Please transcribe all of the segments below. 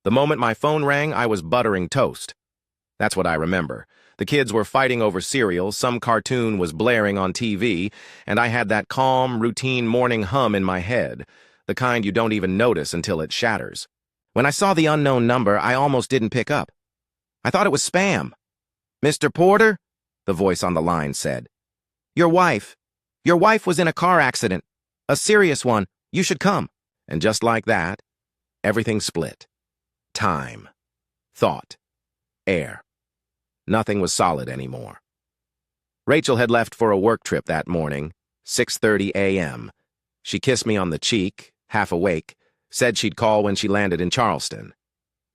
The moment my phone rang, I was buttering toast. That's what I remember. The kids were fighting over cereal, some cartoon was blaring on TV, and I had that calm, routine morning hum in my head, the kind you don't even notice until it shatters. When I saw the unknown number, I almost didn't pick up. I thought it was spam. "Mr. Porter?" the voice on the line said. Your wife was in a car accident. A serious one. You should come." And just like that, everything split. Time. Thought. Air. Nothing was solid anymore. Rachel had left for a work trip that morning, 6:30 a.m. She kissed me on the cheek, half awake, said she'd call when she landed in Charleston.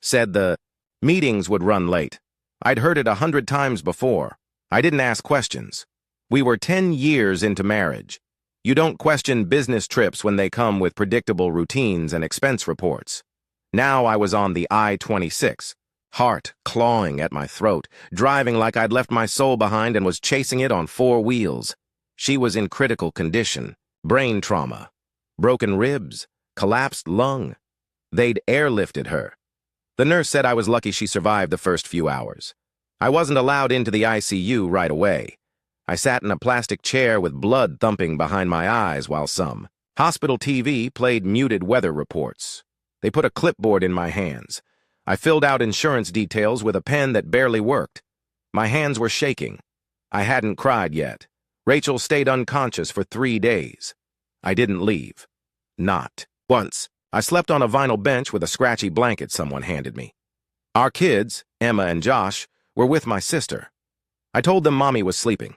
Said the meetings would run late. I'd heard it 100 times before. I didn't ask questions. We were 10 years into marriage. You don't question business trips when they come with predictable routines and expense reports. Now I was on the I-26, heart clawing at my throat, driving like I'd left my soul behind and was chasing it on 4 wheels. She was in critical condition, brain trauma, broken ribs, collapsed lung. They'd airlifted her. The nurse said I was lucky she survived the first few hours. I wasn't allowed into the ICU right away. I sat in a plastic chair with blood thumping behind my eyes while some hospital TV played muted weather reports. They put a clipboard in my hands. I filled out insurance details with a pen that barely worked. My hands were shaking. I hadn't cried yet. Rachel stayed unconscious for 3 days. I didn't leave. Not once. I slept on a vinyl bench with a scratchy blanket someone handed me. Our kids, Emma and Josh, were with my sister. I told them Mommy was sleeping.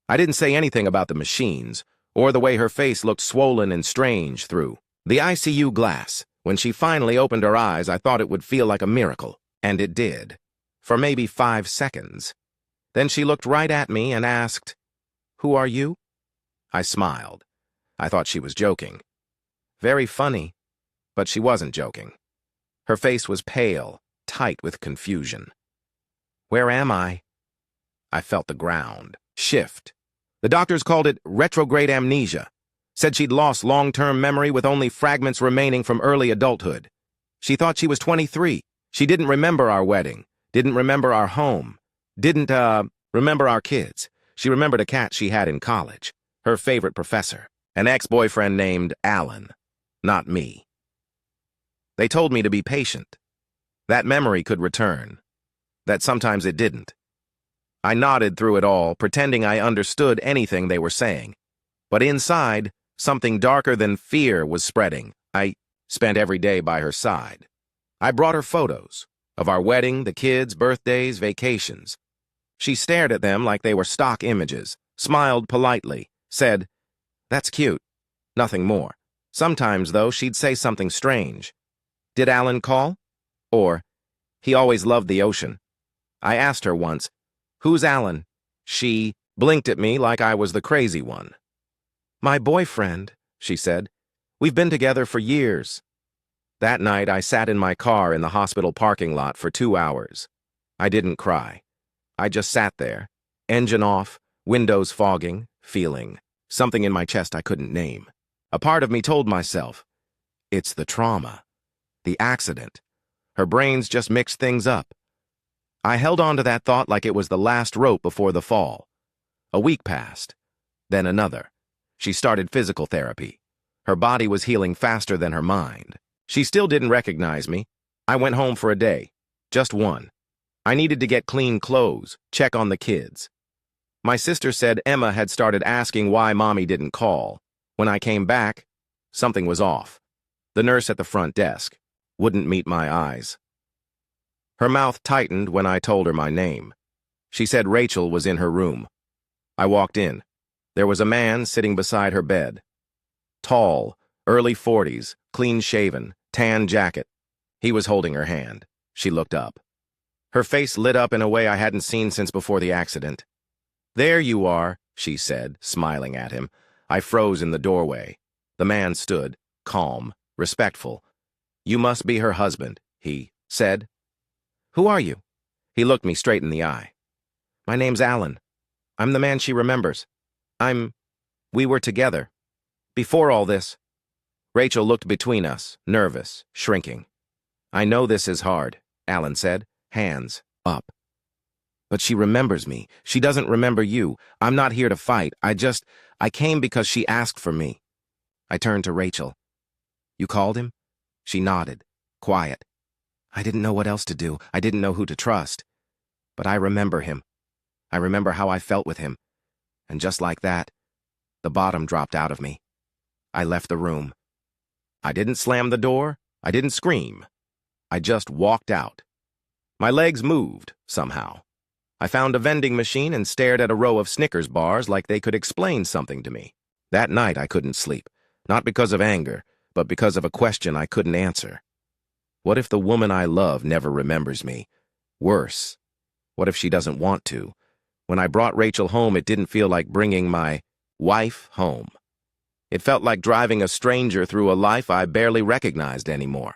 I didn't say anything about the machines, or the way her face looked swollen and strange through the ICU glass. When she finally opened her eyes, I thought it would feel like a miracle, and it did, for maybe 5 seconds. Then she looked right at me and asked, "Who are you?" I smiled. I thought she was joking. Very funny, but she wasn't joking. Her face was pale, tight with confusion. "Where am I?" I felt the ground shift. The doctors called it retrograde amnesia. Said she'd lost long-term memory with only fragments remaining from early adulthood. She thought she was 23. She didn't remember our wedding, didn't remember our home, didn't, remember our kids. She remembered a cat she had in college, her favorite professor, an ex-boyfriend named Alan, not me. They told me to be patient. That memory could return. That sometimes it didn't. I nodded through it all, pretending I understood anything they were saying. But inside, something darker than fear was spreading. I spent every day by her side. I brought her photos of our wedding, the kids, birthdays, vacations. She stared at them like they were stock images, smiled politely, said, "That's cute." Nothing more. Sometimes, though, she'd say something strange. "Did Alan call?" Or, "He always loved the ocean." I asked her once, "Who's Alan?" She blinked at me like I was the crazy one. "My boyfriend," she said. "We've been together for years." That night, I sat in my car in the hospital parking lot for 2 hours. I didn't cry. I just sat there, engine off, windows fogging, feeling something in my chest I couldn't name. A part of me told myself, it's the trauma, the accident. Her brains just mixed things up. I held on to that thought like it was the last rope before the fall. A week passed, then another. She started physical therapy. Her body was healing faster than her mind. She still didn't recognize me. I went home for a day, just one. I needed to get clean clothes, check on the kids. My sister said Emma had started asking why Mommy didn't call. When I came back, something was off. The nurse at the front desk wouldn't meet my eyes. Her mouth tightened when I told her my name. She said Rachel was in her room. I walked in. There was a man sitting beside her bed. Tall, early 40s, clean-shaven, tan jacket. He was holding her hand. She looked up. Her face lit up in a way I hadn't seen since before the accident. "There you are," she said, smiling at him. I froze in the doorway. The man stood, calm, respectful. "You must be her husband," he said. "Who are you?" He looked me straight in the eye. "My name's Alan. I'm the man she remembers. We were together. Before all this." Rachel looked between us, nervous, shrinking. I know this is hard, Alan said, hands up. But she remembers me. She doesn't remember you. I'm not here to fight. I came because she asked for me. I turned to Rachel. You called him? She nodded, quiet. I didn't know what else to do. I didn't know who to trust. But I remember him. I remember how I felt with him. And just like that, the bottom dropped out of me. I left the room. I didn't slam the door. I didn't scream. I just walked out. My legs moved, somehow. I found a vending machine and stared at a row of Snickers bars like they could explain something to me. That night I couldn't sleep, not because of anger, but because of a question I couldn't answer. What if the woman I love never remembers me? Worse, what if she doesn't want to? When I brought Rachel home, it didn't feel like bringing my wife home. It felt like driving a stranger through a life I barely recognized anymore.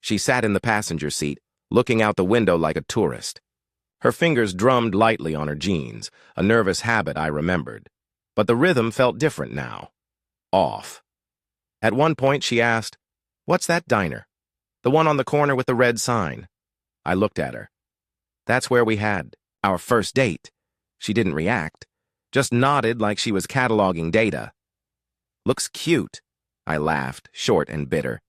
She sat in the passenger seat, looking out the window like a tourist. Her fingers drummed lightly on her jeans, a nervous habit I remembered. But the rhythm felt different now. Off. At one point she asked, "What's that diner? The one on the corner with the red sign?" I looked at her. That's where we had our first date. She didn't react, just nodded like she was cataloging data. Looks cute, I laughed, short and bitter.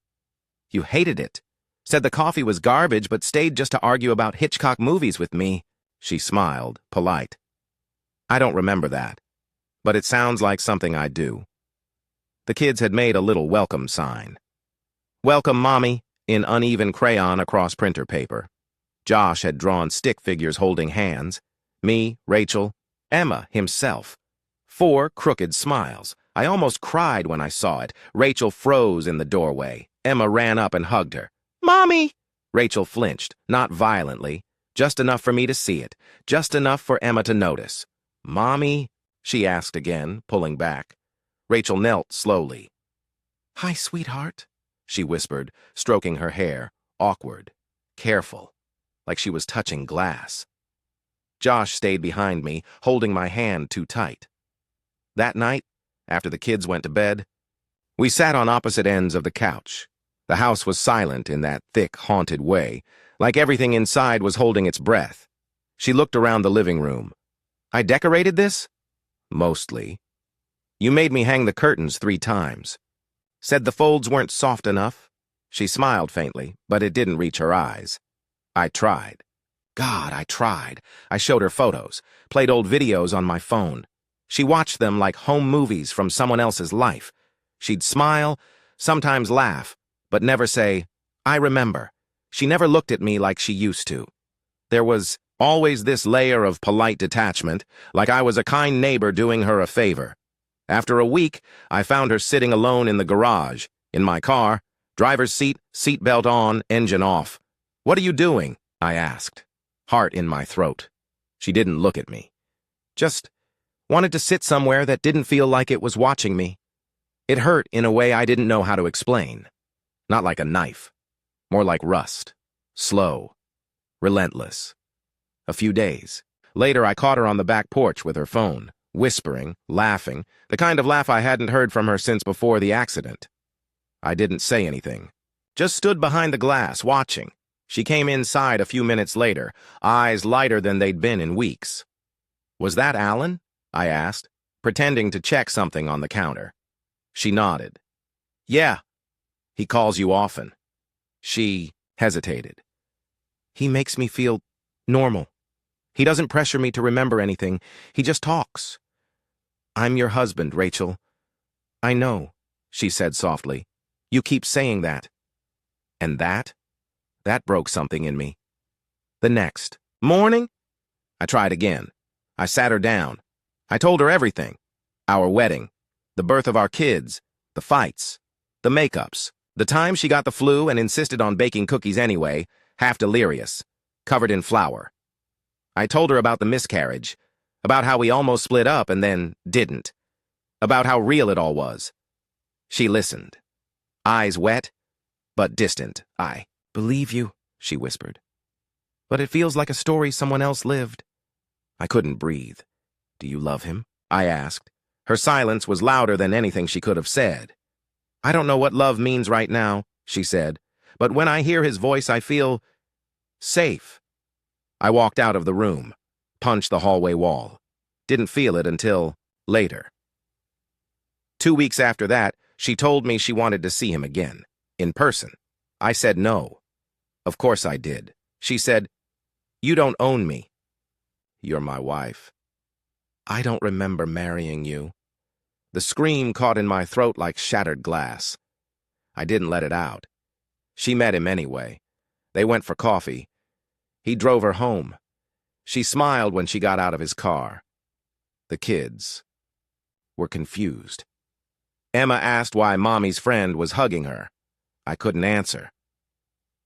You hated it. Said the coffee was garbage, but stayed just to argue about Hitchcock movies with me. She smiled, polite. I don't remember that, but it sounds like something I'd do. The kids had made a little welcome sign. Welcome, Mommy, in uneven crayon across printer paper. Josh had drawn stick figures holding hands. Me, Rachel, Emma himself. 4 crooked smiles. I almost cried when I saw it. Rachel froze in the doorway. Emma ran up and hugged her. Mommy! Rachel flinched, not violently, just enough for me to see it, just enough for Emma to notice. Mommy? She asked again, pulling back. Rachel knelt slowly. Hi, sweetheart, she whispered, stroking her hair, awkward, careful, like she was touching glass. Josh stayed behind me, holding my hand too tight. That night, after the kids went to bed, we sat on opposite ends of the couch. The house was silent in that thick, haunted way, like everything inside was holding its breath. She looked around the living room. I decorated this? Mostly. You made me hang the curtains 3 times. Said the folds weren't soft enough. She smiled faintly, but it didn't reach her eyes. I tried. God, I tried. I showed her photos, played old videos on my phone. She watched them like home movies from someone else's life. She'd smile, sometimes laugh, but never say, I remember. She never looked at me like she used to. There was always this layer of polite detachment, like I was a kind neighbor doing her a favor. After a week, I found her sitting alone in the garage, in my car, driver's seat, seatbelt on, engine off. What are you doing? I asked, heart in my throat. She didn't look at me. Just wanted to sit somewhere that didn't feel like it was watching me. It hurt in a way I didn't know how to explain. Not like a knife, more like rust, slow, relentless. A few days. Later, I caught her on the back porch with her phone, whispering, laughing, the kind of laugh I hadn't heard from her since before the accident. I didn't say anything, just stood behind the glass, watching. She came inside a few minutes later, eyes lighter than they'd been in weeks. Was that Alan? I asked, pretending to check something on the counter. She nodded. Yeah. He calls you often. She hesitated. He makes me feel normal. He doesn't pressure me to remember anything. He just talks. I'm your husband, Rachel. I know, she said softly. You keep saying that. And that broke something in me. The next morning, I tried again. I sat her down. I told her everything. Our wedding, the birth of our kids, the fights, the makeups, the time she got the flu and insisted on baking cookies anyway, half delirious, covered in flour. I told her about the miscarriage, about how we almost split up and then didn't, about how real it all was. She listened, eyes wet, but distant. I believe you, she whispered. But it feels like a story someone else lived. I couldn't breathe. Do you love him? I asked. Her silence was louder than anything she could have said. I don't know what love means right now, she said, But when I hear his voice, I feel safe. I walked out of the room, punched the hallway wall. Didn't feel it until later. 2 weeks after that, she told me she wanted to see him again, in person. I said no. Of course I did. She said, "You don't own me. You're my wife. I don't remember marrying you." The scream caught in my throat like shattered glass. I didn't let it out. She met him anyway. They went for coffee. He drove her home. She smiled when she got out of his car. The kids were confused. Emma asked why Mommy's friend was hugging her. I couldn't answer.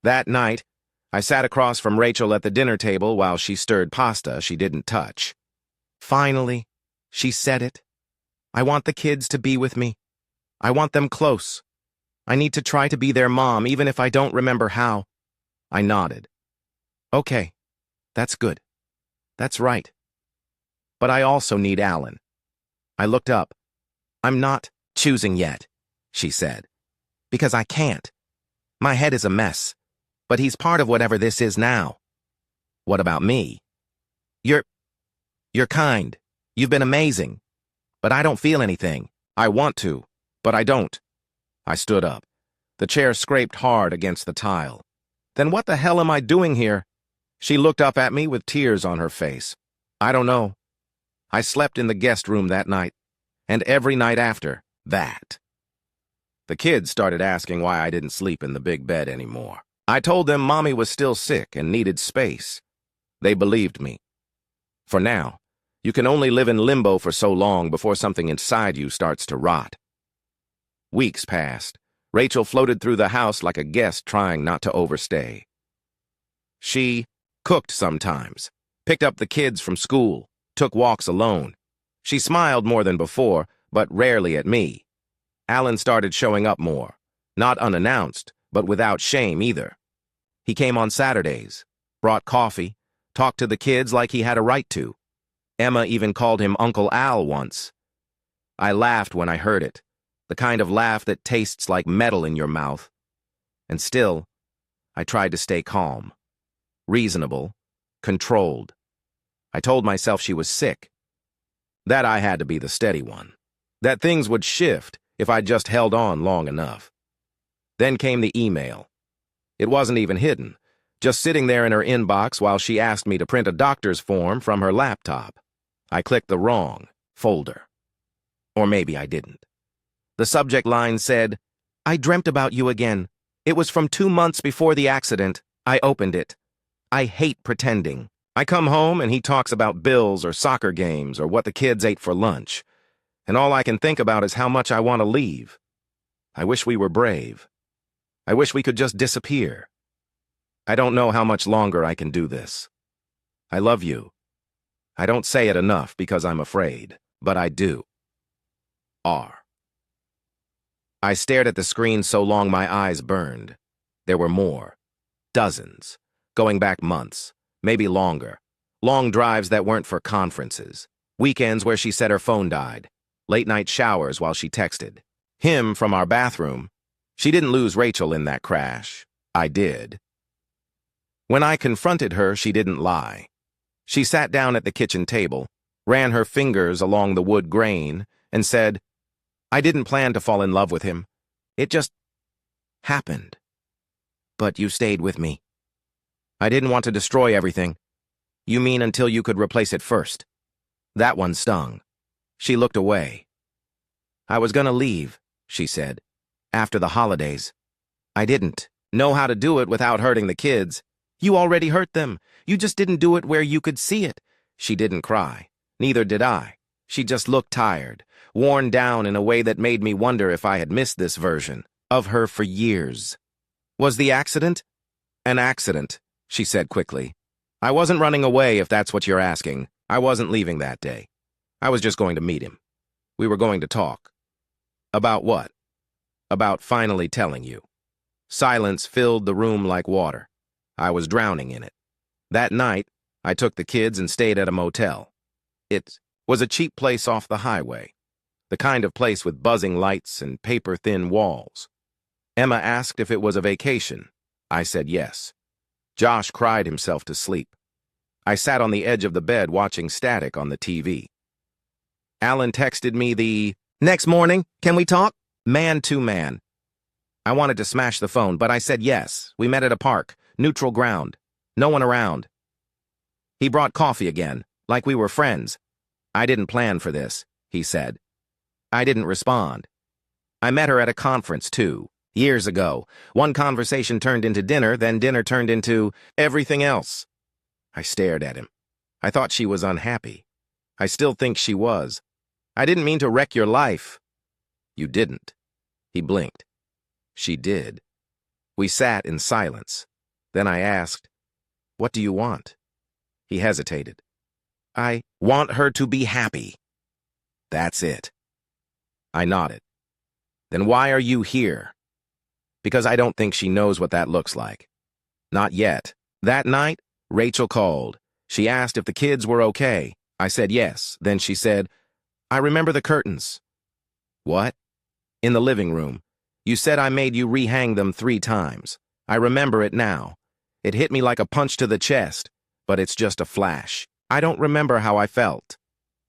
That night, I sat across from Rachel at the dinner table while she stirred pasta she didn't touch. Finally, she said it. I want the kids to be with me. I want them close. I need to try to be their mom, even if I don't remember how. I nodded. Okay, that's good. That's right. But I also need Alan. I looked up. I'm not choosing yet, she said, because I can't. My head is a mess, but he's part of whatever this is now. What about me? You're kind. You've been amazing. But I don't feel anything. I want to, but I don't. I stood up. The chair scraped hard against the tile. Then what the hell am I doing here? She looked up at me with tears on her face. I don't know. I slept in the guest room that night, and every night after that. The kids started asking why I didn't sleep in the big bed anymore. I told them Mommy was still sick and needed space. They believed me. For now, you can only live in limbo for so long before something inside you starts to rot. Weeks passed. Rachel floated through the house like a guest trying not to overstay. She cooked sometimes, picked up the kids from school, took walks alone. She smiled more than before, but rarely at me. Alan started showing up more, not unannounced, but without shame either. He came on Saturdays, brought coffee, talked to the kids like he had a right to. Emma even called him Uncle Al once. I laughed when I heard it, the kind of laugh that tastes like metal in your mouth. And still, I tried to stay calm, reasonable, controlled. I told myself she was sick, that I had to be the steady one, that things would shift if I just held on long enough. Then came the email. It wasn't even hidden, just sitting there in her inbox while she asked me to print a doctor's form from her laptop. I clicked the wrong folder. Or maybe I didn't. The subject line said, "I dreamt about you again. It was from 2 months before the accident. I opened it. I hate pretending. I come home and he talks about bills or soccer games or what the kids ate for lunch. And all I can think about is how much I want to leave. I wish we were brave. I wish we could just disappear. I don't know how much longer I can do this. I love you. I don't say it enough because I'm afraid, but I do. R." I stared at the screen so long my eyes burned. There were more. Dozens. Going back months. Maybe longer. Long drives that weren't for conferences. Weekends where she said her phone died. Late-night showers while she texted. Him from our bathroom. She didn't lose Rachel in that crash. I did. When I confronted her, she didn't lie. She sat down at the kitchen table, ran her fingers along the wood grain, and said, "I didn't plan to fall in love with him. It just happened. But you stayed with me. I didn't want to destroy everything. You mean until you could replace it first?" That one stung. She looked away. "I was gonna leave," she said, "after the holidays. I didn't know how to do it without hurting the kids. You already hurt them. You just didn't do it where you could see it." She didn't cry. Neither did I. She just looked tired, worn down in a way that made me wonder if I had missed this version of her for years. "Was the accident?" "An accident," she said quickly. "I wasn't running away, if that's what you're asking. I wasn't leaving that day. I was just going to meet him. We were going to talk." "About what?" "About finally telling you." Silence filled the room like water. I was drowning in it. That night, I took the kids and stayed at a motel. It was a cheap place off the highway, the kind of place with buzzing lights and paper-thin walls. Emma asked if it was a vacation. I said yes. Josh cried himself to sleep. I sat on the edge of the bed watching static on the TV. Alan texted me the next morning, can we talk? Man to man. I wanted to smash the phone, but I said yes. We met at a park, neutral ground. No one around. He brought coffee again, like we were friends. I didn't plan for this, he said. I didn't respond. I met her at a conference, too, years ago. One conversation turned into dinner, then dinner turned into everything else. I stared at him. I thought she was unhappy. I still think she was. I didn't mean to wreck your life. You didn't. He blinked. She did. We sat in silence. Then I asked, what do you want? He hesitated. I want her to be happy. That's it. I nodded. Then why are you here? Because I don't think she knows what that looks like. Not yet. That night, Rachel called. She asked if the kids were okay. I said yes. Then she said, I remember the curtains. What? In the living room. You said I made you rehang them 3 times. I remember it now. It hit me like a punch to the chest, but it's just a flash. I don't remember how I felt.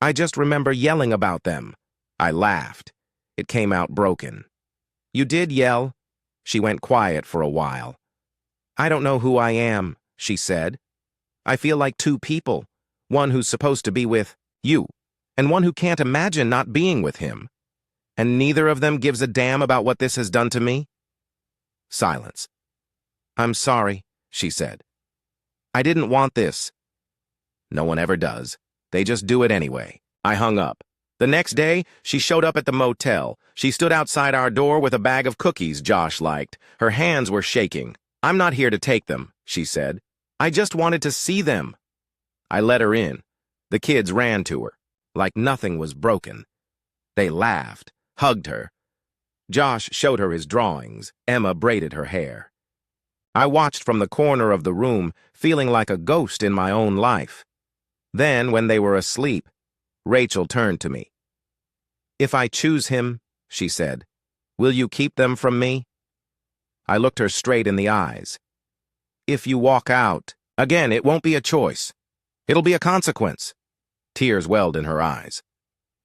I just remember yelling about them. I laughed. It came out broken. You did yell? She went quiet for a while. I don't know who I am, she said. I feel like 2 people, one who's supposed to be with you, and one who can't imagine not being with him. And neither of them gives a damn about what this has done to me? Silence. I'm sorry, she said. I didn't want this. No one ever does. They just do it anyway. I hung up. The next day, she showed up at the motel. She stood outside our door with a bag of cookies Josh liked. Her hands were shaking. I'm not here to take them, she said. I just wanted to see them. I let her in. The kids ran to her, like nothing was broken. They laughed, hugged her. Josh showed her his drawings. Emma braided her hair. I watched from the corner of the room, feeling like a ghost in my own life. Then, when they were asleep, Rachel turned to me. If I choose him, she said, will you keep them from me? I looked her straight in the eyes. If you walk out, again, it won't be a choice. It'll be a consequence. Tears welled in her eyes.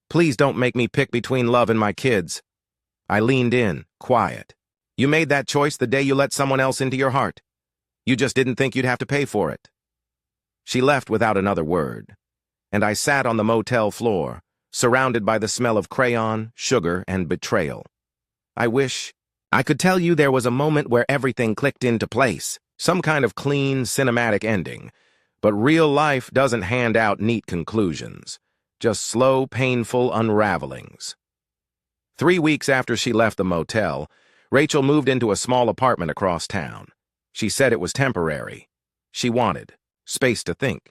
Please don't make me pick between love and my kids. I leaned in, quiet. You made that choice the day you let someone else into your heart. You just didn't think you'd have to pay for it. She left without another word, and I sat on the motel floor, surrounded by the smell of crayon, sugar, and betrayal. I wish I could tell you there was a moment where everything clicked into place, some kind of clean, cinematic ending, but real life doesn't hand out neat conclusions, just slow, painful unravelings. 3 weeks after she left the motel, Rachel moved into a small apartment across town. She said it was temporary. She wanted space to think.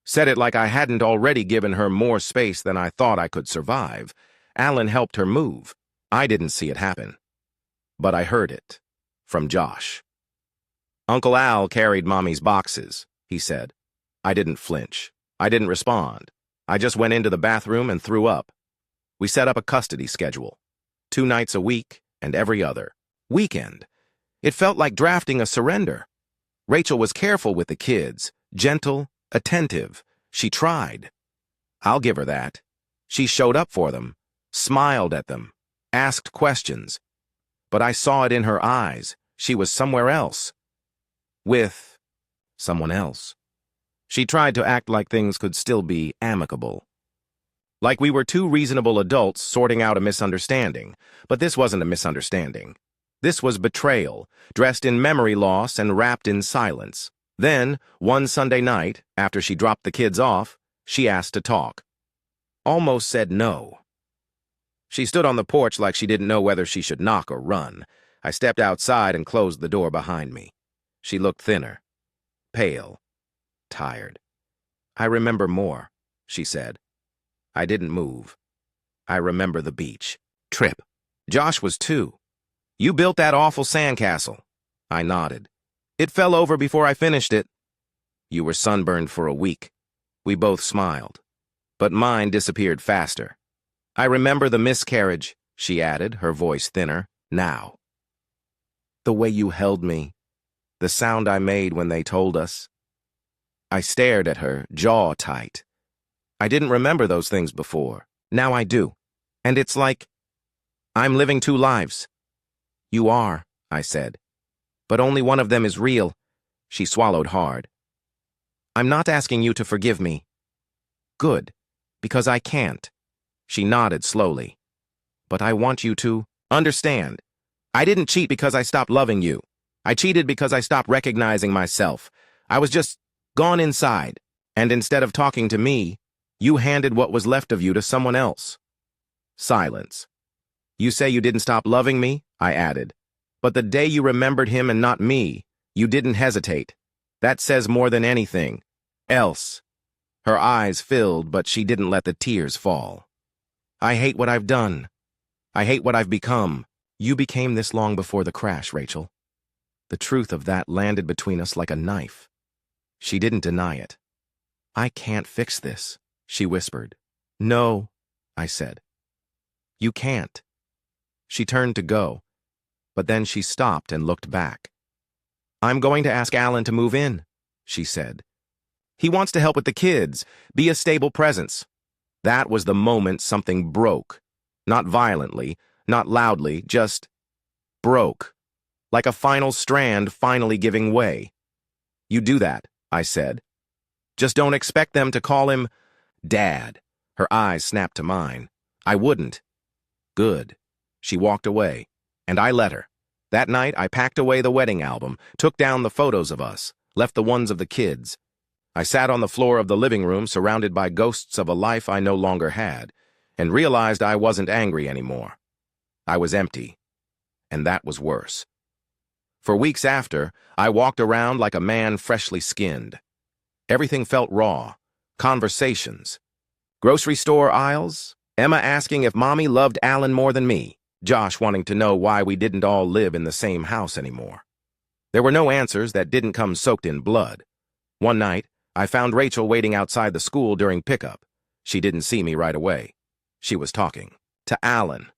Said it like I hadn't already given her more space than I thought I could survive. Alan helped her move. I didn't see it happen. But I heard it. From Josh. Uncle Al carried Mommy's boxes, he said. I didn't flinch. I didn't respond. I just went into the bathroom and threw up. We set up a custody schedule. 2 nights a week and every other. Weekend. It felt like drafting a surrender. Rachel was careful with the kids, gentle, attentive. She tried. I'll give her that. She showed up for them, smiled at them, asked questions. But I saw it in her eyes. She was somewhere else. With someone else. She tried to act like things could still be amicable. Like we were 2 reasonable adults sorting out a misunderstanding. But this wasn't a misunderstanding. This was betrayal, dressed in memory loss and wrapped in silence. Then, one Sunday night, after she dropped the kids off, she asked to talk. Almost said no. She stood on the porch like she didn't know whether she should knock or run. I stepped outside and closed the door behind me. She looked thinner, pale, tired. I remember more, she said. I didn't move. I remember the beach. Trip. Josh was 2. You built that awful sandcastle. I nodded. It fell over before I finished it. You were sunburned for a week. We both smiled. But mine disappeared faster. I remember the miscarriage, she added, her voice thinner, now. The way you held me. The sound I made when they told us. I stared at her, jaw tight. I didn't remember those things before. Now I do. And it's like I'm living two lives. You are, I said. But only one of them is real. She swallowed hard. I'm not asking you to forgive me. Good, because I can't. She nodded slowly. But I want you to understand. I didn't cheat because I stopped loving you. I cheated because I stopped recognizing myself. I was just gone inside. And instead of talking to me, you handed what was left of you to someone else. Silence. You say you didn't stop loving me, I added. But the day you remembered him and not me, you didn't hesitate. That says more than anything else. Her eyes filled, but she didn't let the tears fall. I hate what I've done. I hate what I've become. You became this long before the crash, Rachel. The truth of that landed between us like a knife. She didn't deny it. I can't fix this, she whispered. No, I said. You can't. She turned to go, but then she stopped and looked back. I'm going to ask Alan to move in, she said. He wants to help with the kids, be a stable presence. That was the moment something broke. Not violently, not loudly, just broke. Like a final strand finally giving way. You do that, I said. Just don't expect them to call him Dad. Her eyes snapped to mine. I wouldn't. Good. She walked away, and I let her. That night, I packed away the wedding album, took down the photos of us, left the ones of the kids. I sat on the floor of the living room surrounded by ghosts of a life I no longer had, and realized I wasn't angry anymore. I was empty, and that was worse. For weeks after, I walked around like a man freshly skinned. Everything felt raw. Conversations. Grocery store aisles. Emma asking if Mommy loved Alan more than me. Josh wanting to know why we didn't all live in the same house anymore. There were no answers that didn't come soaked in blood. One night, I found Rachel waiting outside the school during pickup. She didn't see me right away. She was talking to Alan.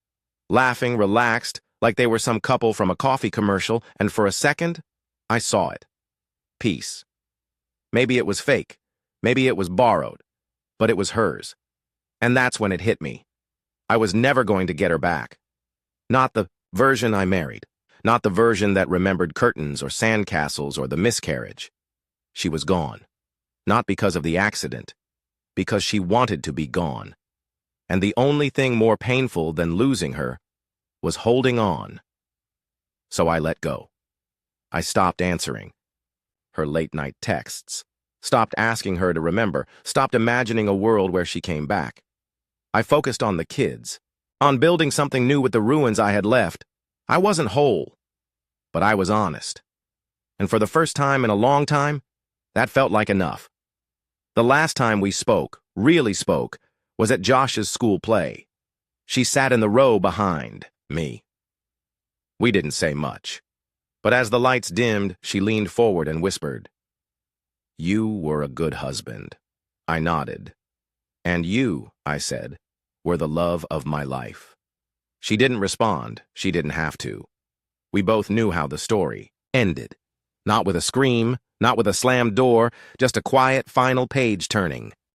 Laughing, relaxed, like they were some couple from a coffee commercial, and for a second, I saw it. Peace. Maybe it was fake. Maybe it was borrowed. But it was hers. And that's when it hit me. I was never going to get her back. Not the version I married. Not the version that remembered curtains or sandcastles or the miscarriage. She was gone. Not because of the accident. Because she wanted to be gone. And the only thing more painful than losing her was holding on. So I let go. I stopped answering her late-night texts, stopped asking her to remember, stopped imagining a world where she came back. I focused on the kids, on building something new with the ruins I had left. I wasn't whole, but I was honest. And for the first time in a long time, that felt like enough. The last time we spoke, really spoke, was at Josh's school play. She sat in the row behind me. We didn't say much, but as the lights dimmed, she leaned forward and whispered, "You were a good husband." I nodded. "And you," I said, "were the love of my life." She didn't respond. She didn't have to. We both knew how the story ended. Not with a scream, not with a slammed door, just a quiet final page turning.